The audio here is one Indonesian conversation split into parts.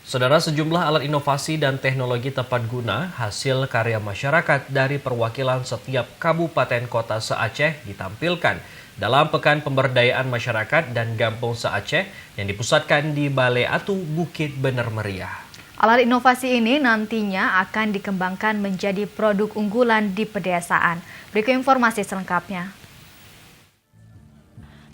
Saudara, sejumlah alat inovasi dan teknologi tepat guna hasil karya masyarakat dari perwakilan setiap kabupaten kota se-Aceh ditampilkan dalam Pekan Pemberdayaan Masyarakat dan Gampung se-Aceh yang dipusatkan di Balai Atu Bukit Bener Meriah. Alat inovasi ini nantinya akan dikembangkan menjadi produk unggulan di pedesaan. Berikut informasi selengkapnya.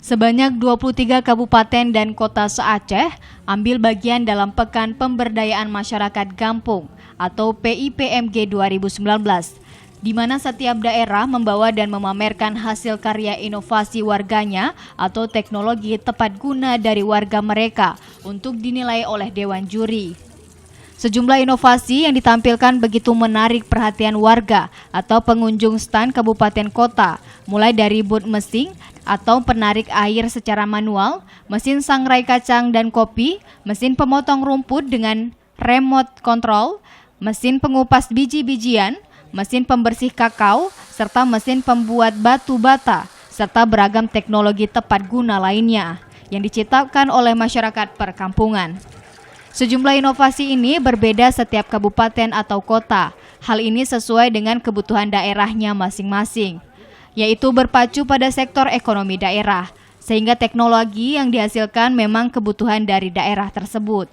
Sebanyak 23 kabupaten dan kota se-Aceh ambil bagian dalam Pekan Pemberdayaan Masyarakat Gampung atau PIPMG 2019, di mana setiap daerah membawa dan memamerkan hasil karya inovasi warganya atau teknologi tepat guna dari warga mereka untuk dinilai oleh Dewan Juri. Sejumlah inovasi yang ditampilkan begitu menarik perhatian warga atau pengunjung stan kabupaten kota, mulai dari booth mesin atau penarik air secara manual, mesin sangrai kacang dan kopi, mesin pemotong rumput dengan remote control, mesin pengupas biji-bijian, mesin pembersih kakao, serta mesin pembuat batu bata, serta beragam teknologi tepat guna lainnya yang diciptakan oleh masyarakat perkampungan. Sejumlah inovasi ini berbeda setiap kabupaten atau kota. Hal ini sesuai dengan kebutuhan daerahnya masing-masing, yaitu berpacu pada sektor ekonomi daerah, sehingga teknologi yang dihasilkan memang kebutuhan dari daerah tersebut.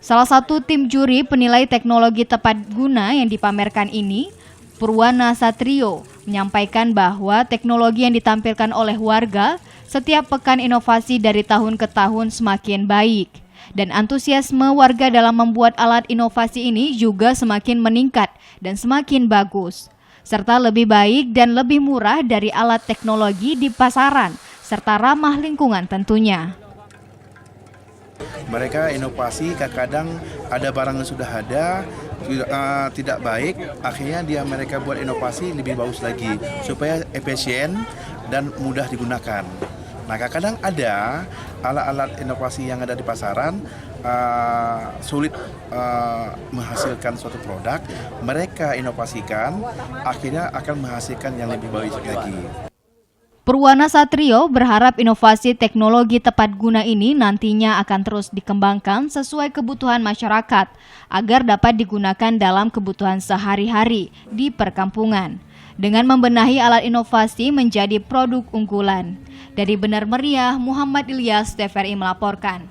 Salah satu tim juri penilai teknologi tepat guna yang dipamerkan ini, Purwana Satrio, menyampaikan bahwa teknologi yang ditampilkan oleh warga setiap pekan inovasi dari tahun ke tahun semakin baik. Dan antusiasme warga dalam membuat alat inovasi ini juga semakin meningkat dan semakin bagus, serta lebih baik dan lebih murah dari alat teknologi di pasaran, serta ramah lingkungan tentunya. Mereka inovasi, kadang ada barang yang sudah ada, tidak baik, akhirnya mereka buat inovasi lebih bagus lagi, supaya efisien dan mudah digunakan. Nah, kadang ada alat-alat inovasi yang ada di pasaran sulit menghasilkan suatu produk, mereka inovasikan, akhirnya akan menghasilkan yang lebih baik lagi. Purwana Satrio berharap inovasi teknologi tepat guna ini nantinya akan terus dikembangkan sesuai kebutuhan masyarakat agar dapat digunakan dalam kebutuhan sehari-hari di perkampungan dengan membenahi alat inovasi menjadi produk unggulan. Dari Bener Meriah, Muhammad Ilyas, TVRI melaporkan.